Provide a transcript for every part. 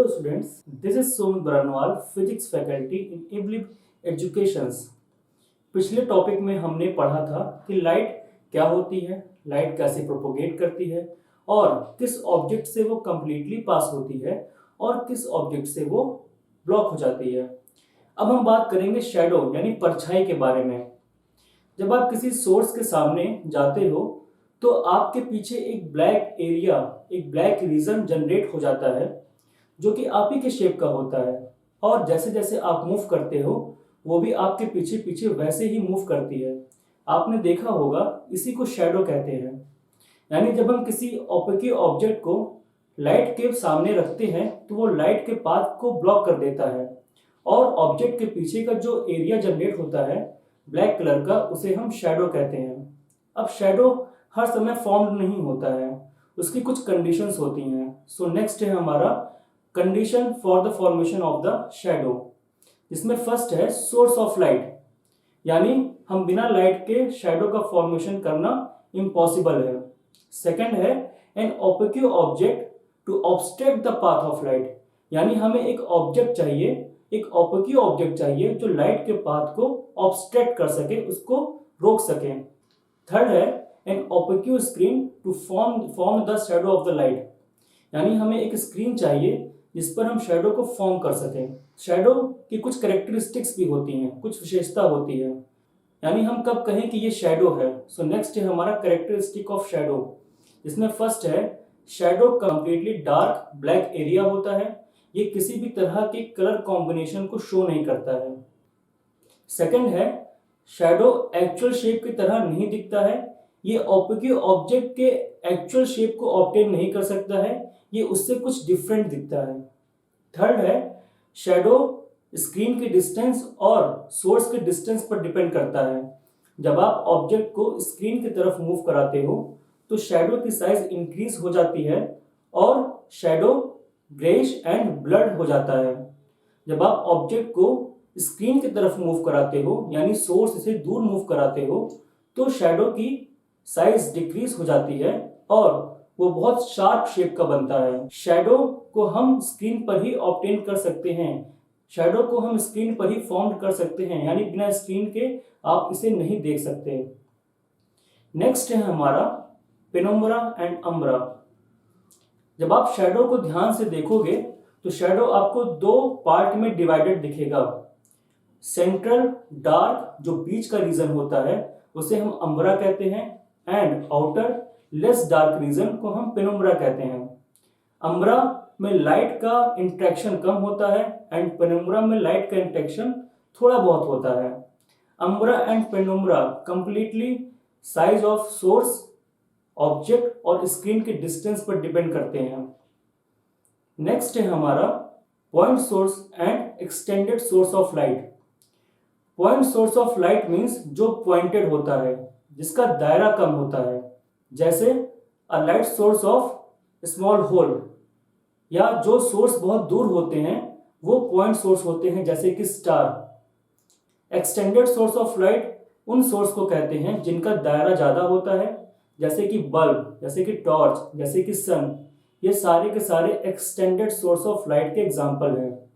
students, this is Sumit Baranwal, Physics Faculty in IBLIB Educations। पिछले topic में हमने पढ़ा था कि लाइट क्या होती है, लाइट कैसे प्रोपोगेट करती है और किस ऑब्जेक्ट से वो कंप्लीटली पास होती है और किस ऑब्जेक्ट से वो ब्लॉक हो जाती है। अब हम बात करेंगे शैडो यानी परछाई के बारे में। जब आप किसी सोर्स के सामने जाते हो तो आपके पीछे एक ब्लैक एरिया, एक ब्लैक रीजन जनरेट हो जाता है जो कि आप ही के शेप का होता है, और जैसे जैसे आप मूव करते हो वो भी आपके पीछे पीछे वैसे ही मूव करती है। आपने देखा होगा, इसी को शैडो कहते हैं। यानी जब हम किसी ओपेक ऑब्जेक्ट को लाइट के सामने रखते हैं तो वो लाइट के पाथ को ब्लॉक कर देता है और ऑब्जेक्ट के पीछे का जो एरिया जनरेट होता है ब्लैक कलर का, उसे हम शैडो कहते हैं। अब शैडो हर समय फॉर्म नहीं होता है, उसकी कुछ कंडीशंस होती हैं। सो नेक्स्ट है हमारा condition for the formation of the shadow, जिसमें फर्स्ट है सोर्स ऑफ लाइट, यानी हम बिना लाइट के शैडो का फॉर्मेशन करना इम्पॉसिबल है। सेकंड है an opaque object to obstruct the path of light, यानी हमें एक ऑब्जेक्ट चाहिए, एक ओपेक ऑब्जेक्ट चाहिए जो लाइट के पाथ को ऑब्स्ट्रक्ट कर सके, उसको रोक सके। थर्ड है an opaque screen to form the shadow of the light, यानी हमें एक स्क्रीन चाहिए जिस पर हम शैडो को फॉर्म कर सकें। शैडो की कुछ कैरेक्टरिस्टिक्स भी होती हैं, कुछ विशेषता होती है, यानी हम कब कहें कि ये शैडो है। सो नेक्स्ट है हमारा कैरेक्टरिस्टिक ऑफ शैडो, जिसमें फर्स्ट है shadow completely dark black area होता है, ये किसी भी तरह के कलर कॉम्बिनेशन को शो नहीं करता है। सेकंड है शैडो एक्चुअल शेप की तरह नहीं दिखता है, ये ओपेक ऑब्जेक्ट के एक्चुअल शेप को ऑब्टेन नहीं कर सकता है, ये उससे कुछ डिफरेंट दिखता है। थर्ड है शैडो स्क्रीन के डिस्टेंस और सोर्स के डिस्टेंस पर डिपेंड करता है। जब आप ऑब्जेक्ट को स्क्रीन की तरफ मूव कराते हो तो शैडो की साइज इंक्रीज हो जाती है और शैडो ग्रेइश एंड ब्लर्ड हो जाता है। जब आप ऑब्जेक्ट को स्क्रीन की तरफ मूव कराते हो, यानी सोर्स से दूर मूव कराते हो, तो शैडो की साइज डिक्रीज हो जाती है और वो बहुत शार्प शेप का बनता है। शैडो को हम स्क्रीन पर ही ऑब्टेन कर सकते हैं, शैडो को हम स्क्रीन पर ही फॉर्म कर सकते हैं, यानी बिना स्क्रीन के आप इसे नहीं देख सकते। नेक्स्ट है हमारा पेनुम्ब्रा एंड अम्ब्रा। जब आप शैडो को ध्यान से देखोगे तो शैडो आपको दो पार्ट में डिवाइडेड दिखेगा। सेंट्रल डार्क जो बीच का रीजन होता है उसे हम अम्ब्रा कहते हैं, and outer less dark region को हम पेनुम्ब्रा कहते हैं। अम्ब्रा में लाइट का इंटरेक्शन कम होता है एंड पेनुम्ब्रा में लाइट का इंटरेक्शन थोड़ा बहुत होता है। Umbra and penumbra completely size of source, object और स्क्रीन के डिस्टेंस पर डिपेंड करते हैं। नेक्स्ट है हमारा point source and extended source of light. Point source of light means जो पॉइंटेड होता है, जिसका दायरा कम होता है, जैसे a light source of small hole, या जो सोर्स बहुत दूर होते हैं वो पॉइंट सोर्स होते हैं, जैसे कि star. Extended source of light उन सोर्स को कहते हैं जिनका दायरा ज्यादा होता है, जैसे कि बल्ब, जैसे कि टॉर्च, जैसे कि सन। ये सारे के सारे एक्सटेंडेड सोर्स ऑफ लाइट के एग्जाम्पल हैं।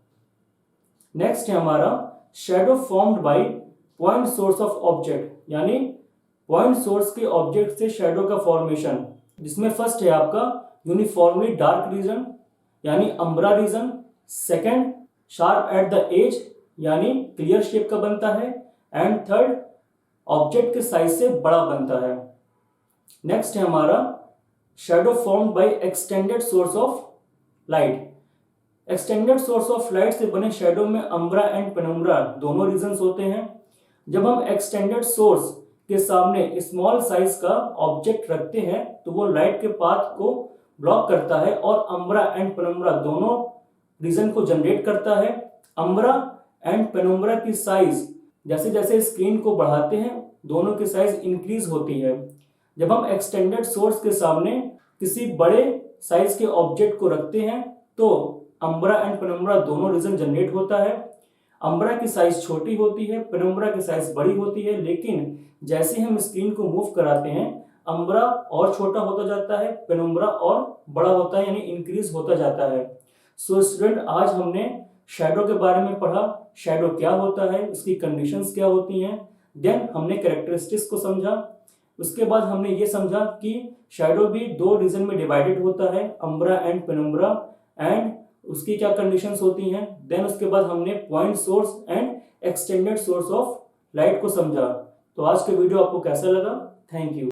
नेक्स्ट है हमारा shadow formed by point source of object, यानी पॉइंट सोर्स के ऑब्जेक्ट से शैडो का फॉर्मेशन, जिसमें फर्स्ट है आपका यूनिफॉर्मली डार्क रीजन यानी umbra region. Second sharp at the edge, यानी क्लियर शेप का बनता है, एंड थर्ड ऑब्जेक्ट के साइज से बड़ा बनता है। नेक्स्ट है हमारा shadow formed by extended source of light. Extended source of light से बने शैडो में अम्ब्रा एंड पेनुम्ब्रा दोनों रीजन्स होते हैं। जब हम एक्सटेंडेड सोर्स के सामने स्मॉल साइज का ऑब्जेक्ट रखते हैं तो वो लाइट के पाथ को ब्लॉक करता है और अम्ब्रा एंड पेनुम्ब्रा दोनों रीजन को जनरेट करता है। अम्ब्रा एंड पेनुम्ब्रा की साइज जैसे जैसे स्क्रीन को बढ़ाते हैं दोनों की साइज इंक्रीज होती है। जब हम एक्सटेंडेड सोर्स के सामने किसी बड़े साइज के ऑब्जेक्ट को रखते हैं तो अम्ब्रा एंड पेनुम्ब्रा दोनों रीजन जनरेट होता है। अम्ब्रा की साइज छोटी होती है, पेनुम्ब्रा की साइज बड़ी होती है, लेकिन जैसे हम स्क्रीन को मूव कराते हैं अम्ब्रा और छोटा होता जाता है, पेनुम्ब्रा और बड़ा होता है, यानी इंक्रीज होता जाता है। सो स्टूडेंट, आज हमने शैडो के बारे में पढ़ा, शैडो क्या होता है, उसकी कंडीशंस क्या होती हैं, देन हमने कैरेक्टरिस्टिक्स को समझा। उसके बाद हमने ये समझा कि शैडो भी दो रीजन में डिवाइडेड होता है, अम्ब्रा एंड पेनुम्ब्रा, एंड उसकी क्या कंडीशंस होती हैं। देन उसके बाद हमने point source and extended source of light को समझा। तो आज का वीडियो आपको कैसा लगा? Thank you.